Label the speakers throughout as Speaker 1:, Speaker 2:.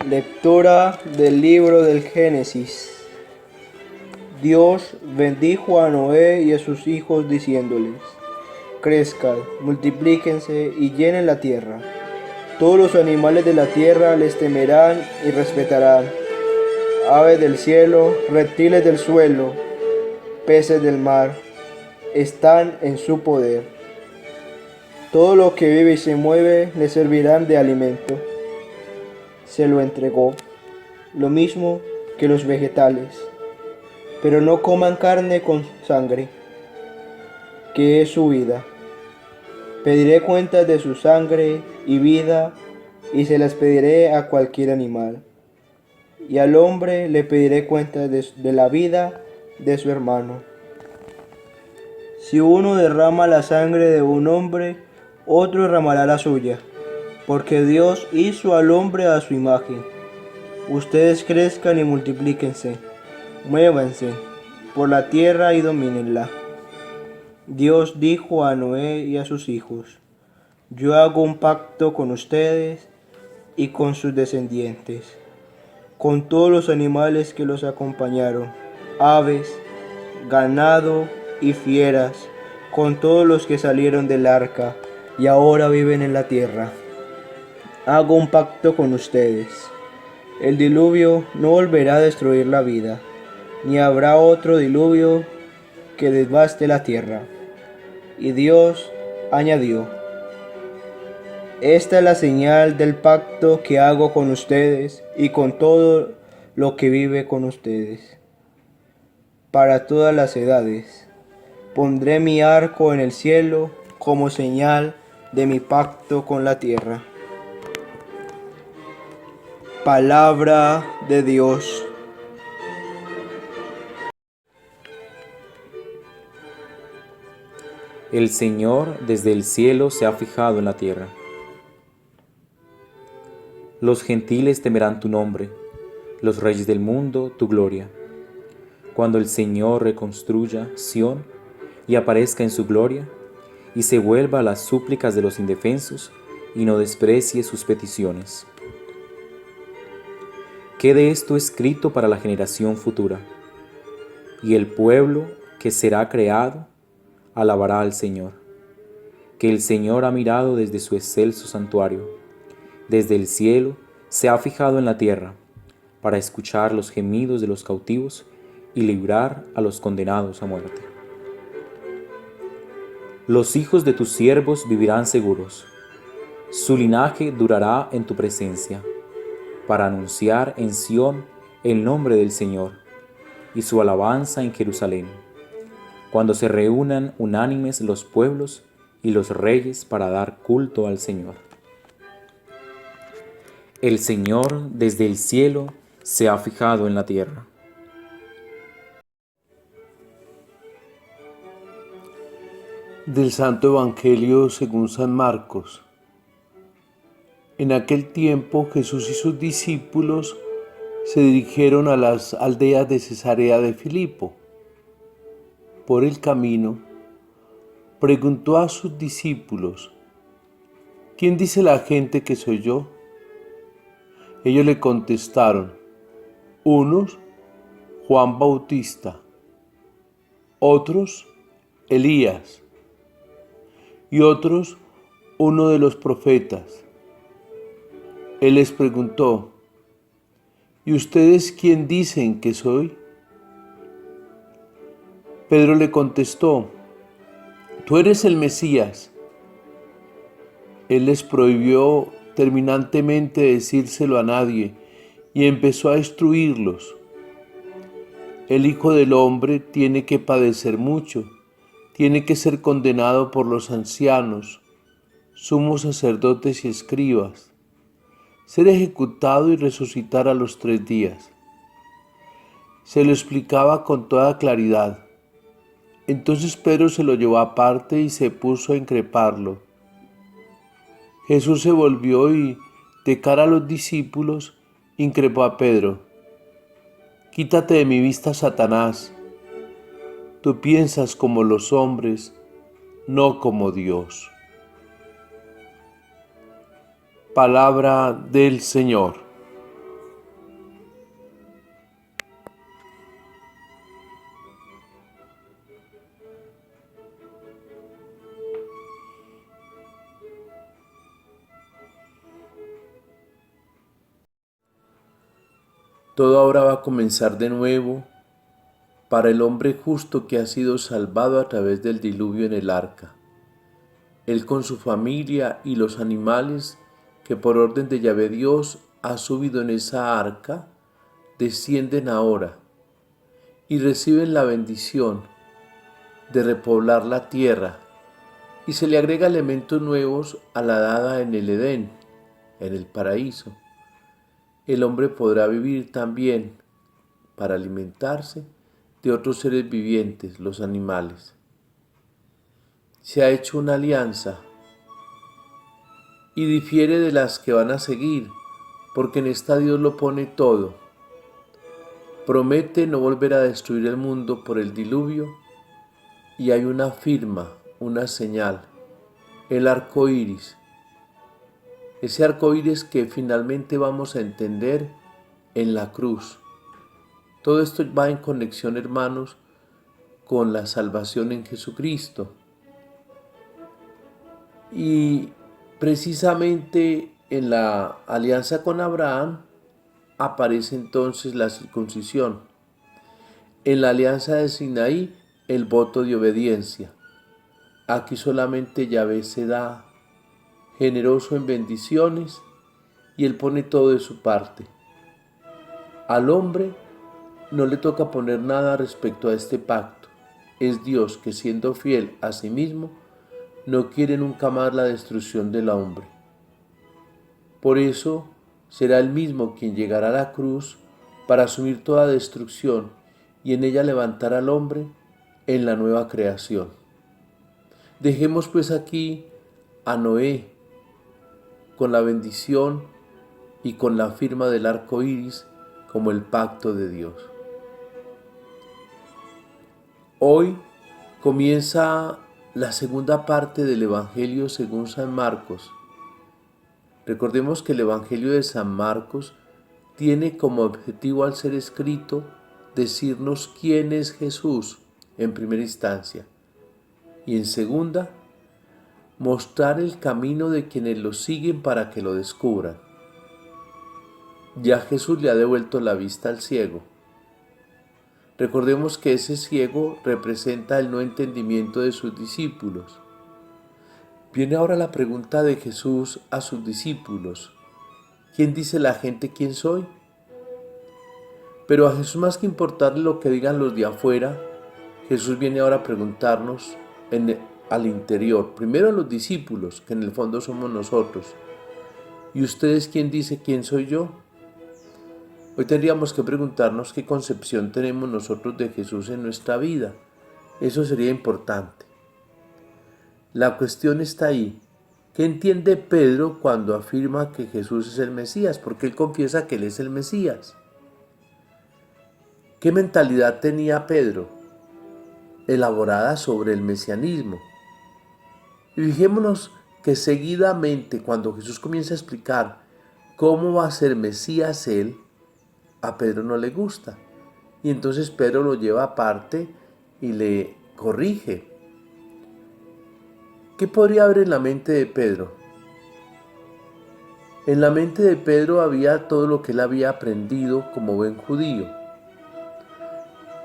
Speaker 1: Lectura del libro del Génesis. Dios bendijo a Noé y a sus hijos diciéndoles: crezcan, multiplíquense y llenen la tierra. Todos los animales de la tierra les temerán y respetarán. Aves del cielo, reptiles del suelo, peces del mar, están en su poder. Todo lo que vive y se mueve les servirán de alimento. Se lo entregó, lo mismo que los vegetales. Pero no coman carne con sangre, que es su vida. Pediré cuentas de su sangre y vida, y se las pediré a cualquier animal. Y al hombre le pediré cuentas de la vida de su hermano. Si uno derrama la sangre de un hombre, otro derramará la suya, porque Dios hizo al hombre a su imagen. Ustedes crezcan y multiplíquense, muévanse por la tierra y domínenla. Dios dijo a Noé y a sus hijos: yo hago un pacto con ustedes y con sus descendientes, con todos los animales que los acompañaron, aves, ganado y fieras, con todos los que salieron del arca y ahora viven en la tierra. Hago un pacto con ustedes. El diluvio no volverá a destruir la vida, ni habrá otro diluvio que devaste la tierra. Y Dios añadió: esta es la señal del pacto que hago con ustedes y con todo lo que vive con ustedes. Para todas las edades, pondré mi arco en el cielo como señal de mi pacto con la tierra. Palabra de Dios.
Speaker 2: El Señor desde el cielo se ha fijado en la tierra. Los gentiles temerán tu nombre, los reyes del mundo tu gloria. Cuando el Señor reconstruya Sión y aparezca en su gloria, y se vuelva a las súplicas de los indefensos y no desprecie sus peticiones. Quede esto escrito para la generación futura, y el pueblo que será creado alabará al Señor, que el Señor ha mirado desde su excelso santuario, desde el cielo se ha fijado en la tierra, para escuchar los gemidos de los cautivos y librar a los condenados a muerte. Los hijos de tus siervos vivirán seguros, su linaje durará en tu presencia, para anunciar en Sión el nombre del Señor y su alabanza en Jerusalén, cuando se reúnan unánimes los pueblos y los reyes para dar culto al Señor. El Señor desde el cielo se ha fijado en la tierra.
Speaker 3: Del Santo Evangelio según San Marcos. En aquel tiempo Jesús y sus discípulos se dirigieron a las aldeas de Cesarea de Filipo. Por el camino, preguntó a sus discípulos: ¿quién dice la gente que soy yo? Ellos le contestaron: unos, Juan Bautista; otros, Elías; y otros, uno de los profetas. Él les preguntó: ¿y ustedes quién dicen que soy? Pedro le contestó: tú eres el Mesías. Él les prohibió terminantemente decírselo a nadie y empezó a instruirlos. El Hijo del Hombre tiene que padecer mucho, tiene que ser condenado por los ancianos, sumos sacerdotes y escribas, ser ejecutado y resucitar a los 3 días. Se lo explicaba con toda claridad. Entonces Pedro se lo llevó aparte y se puso a increparlo. Jesús se volvió y, de cara a los discípulos, increpó a Pedro: quítate de mi vista, Satanás. Tú piensas como los hombres, no como Dios. Palabra del Señor. Todo ahora va a comenzar de nuevo para el hombre justo que ha sido salvado a través del diluvio en el arca. Él con su familia y los animales que por orden de Yahvé Dios ha subido en esa arca, descienden ahora y reciben la bendición de repoblar la tierra, y se le agrega elementos nuevos a la dada en el Edén, en el paraíso. El hombre podrá vivir también para alimentarse de otros seres vivientes, los animales. Se ha hecho una alianza y difiere de las que van a seguir, porque en esta Dios lo pone todo. Promete no volver a destruir el mundo por el diluvio, y hay una firma, una señal, el arco iris. Ese arco iris que finalmente vamos a entender en la cruz. Todo esto va en conexión, hermanos, con la salvación en Jesucristo. Y precisamente en la alianza con Abraham aparece entonces la circuncisión. En la alianza de Sinaí, el voto de obediencia. Aquí solamente Yahvé se da generoso en bendiciones y Él pone todo de su parte. Al hombre no le toca poner nada respecto a este pacto. Es Dios que, siendo fiel a sí mismo, no quiere nunca más la destrucción del hombre. Por eso será Él mismo quien llegará a la cruz para asumir toda destrucción y en ella levantar al hombre en la nueva creación. Dejemos pues aquí a Noé con la bendición y con la firma del arco iris como el pacto de Dios. Hoy comienza la segunda parte del Evangelio según San Marcos. Recordemos que el Evangelio de San Marcos tiene como objetivo al ser escrito decirnos quién es Jesús en primera instancia y en segunda mostrar el camino de quienes lo siguen para que lo descubran. Ya Jesús le ha devuelto la vista al ciego. Recordemos que ese ciego representa el no entendimiento de sus discípulos. Viene ahora la pregunta de Jesús a sus discípulos: ¿quién dice la gente quién soy? Pero a Jesús, más que importarle lo que digan los de afuera, Jesús viene ahora a preguntarnos al interior, primero a los discípulos, que en el fondo somos nosotros: ¿y ustedes quién dice quién soy yo? Hoy tendríamos que preguntarnos qué concepción tenemos nosotros de Jesús en nuestra vida. Eso sería importante. La cuestión está ahí. ¿Qué entiende Pedro cuando afirma que Jesús es el Mesías? Porque él confiesa que él es el Mesías. ¿Qué mentalidad tenía Pedro? Elaborada sobre el mesianismo. Y fijémonos que seguidamente, cuando Jesús comienza a explicar cómo va a ser Mesías él, a Pedro no le gusta. Y entonces Pedro lo lleva aparte y le corrige. ¿Qué podría haber en la mente de Pedro? En la mente de Pedro había todo lo que él había aprendido como buen judío.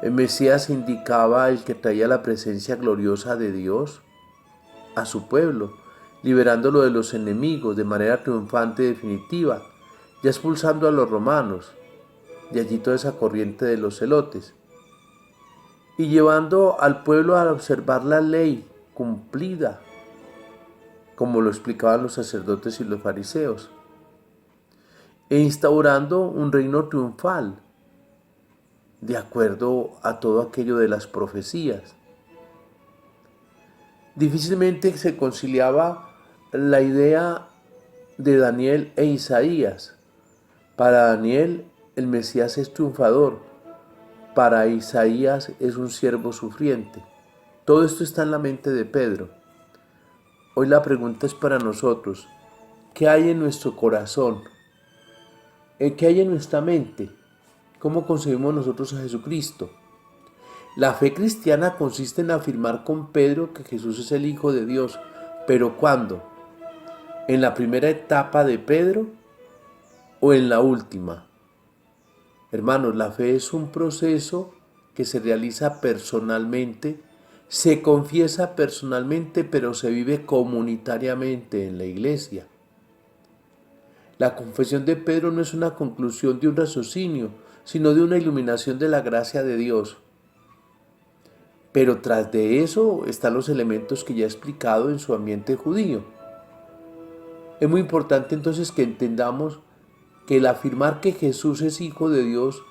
Speaker 3: El Mesías indicaba el que traía la presencia gloriosa de Dios a su pueblo, liberándolo de los enemigos de manera triunfante y definitiva, ya expulsando a los romanos, de allí toda esa corriente de los celotes, y llevando al pueblo a observar la ley cumplida, como lo explicaban los sacerdotes y los fariseos, e instaurando un reino triunfal, de acuerdo a todo aquello de las profecías. Difícilmente se conciliaba la idea de Daniel e Isaías. Para Daniel, el Mesías es triunfador. Para Isaías es un siervo sufriente. Todo esto está en la mente de Pedro. Hoy la pregunta es para nosotros: ¿qué hay en nuestro corazón? ¿Qué hay en nuestra mente? ¿Cómo concebimos nosotros a Jesucristo? La fe cristiana consiste en afirmar con Pedro que Jesús es el Hijo de Dios. ¿Pero cuándo? ¿En la primera etapa de Pedro o en la última? Hermanos, la fe es un proceso que se realiza personalmente, se confiesa personalmente, pero se vive comunitariamente en la iglesia. La confesión de Pedro no es una conclusión de un raciocinio, sino de una iluminación de la gracia de Dios. Pero tras de eso están los elementos que ya he explicado en su ambiente judío. Es muy importante entonces que entendamos que el afirmar que Jesús es Hijo de Dios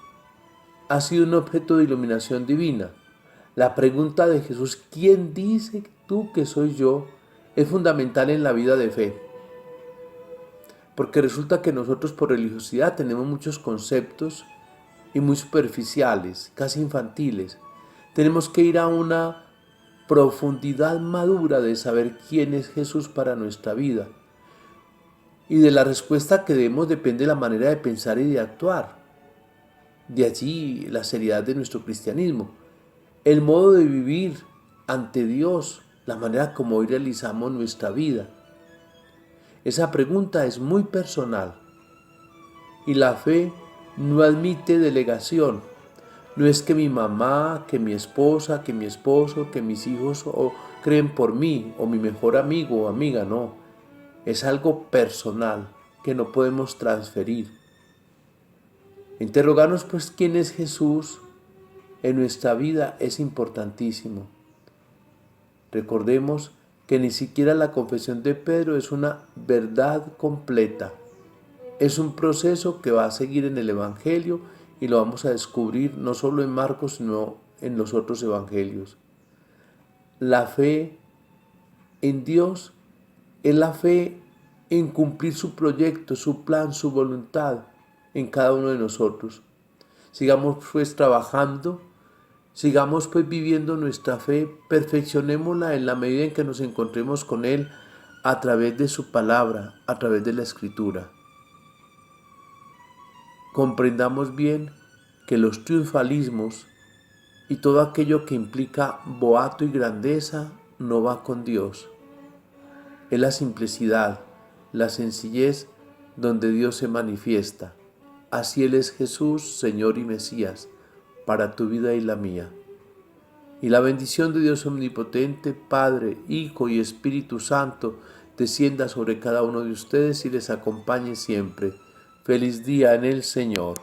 Speaker 3: ha sido un objeto de iluminación divina. La pregunta de Jesús, ¿quién dice tú que soy yo?, es fundamental en la vida de fe. Porque resulta que nosotros por religiosidad tenemos muchos conceptos y muy superficiales, casi infantiles. Tenemos que ir a una profundidad madura de saber quién es Jesús para nuestra vida. Y de la respuesta que demos depende la manera de pensar y de actuar. De allí la seriedad de nuestro cristianismo. El modo de vivir ante Dios, la manera como hoy realizamos nuestra vida. Esa pregunta es muy personal. Y la fe no admite delegación. No es que mi mamá, que mi esposa, que mi esposo, que mis hijos creen por mí, o mi mejor amigo o amiga, no. Es algo personal que no podemos transferir. Interrogarnos pues quién es Jesús en nuestra vida es importantísimo. Recordemos que ni siquiera la confesión de Pedro es una verdad completa. Es un proceso que va a seguir en el Evangelio y lo vamos a descubrir no solo en Marcos, sino en los otros evangelios. La fe en Dios es la fe en cumplir su proyecto, su plan, su voluntad en cada uno de nosotros. Sigamos pues trabajando, sigamos pues viviendo nuestra fe, perfeccionémosla en la medida en que nos encontremos con Él a través de su palabra, a través de la Escritura. Comprendamos bien que los triunfalismos y todo aquello que implica boato y grandeza no va con Dios. Es la simplicidad, la sencillez donde Dios se manifiesta. Así Él es Jesús, Señor y Mesías, para tu vida y la mía. Y la bendición de Dios omnipotente, Padre, Hijo y Espíritu Santo, descienda sobre cada uno de ustedes y les acompañe siempre. Feliz día en el Señor.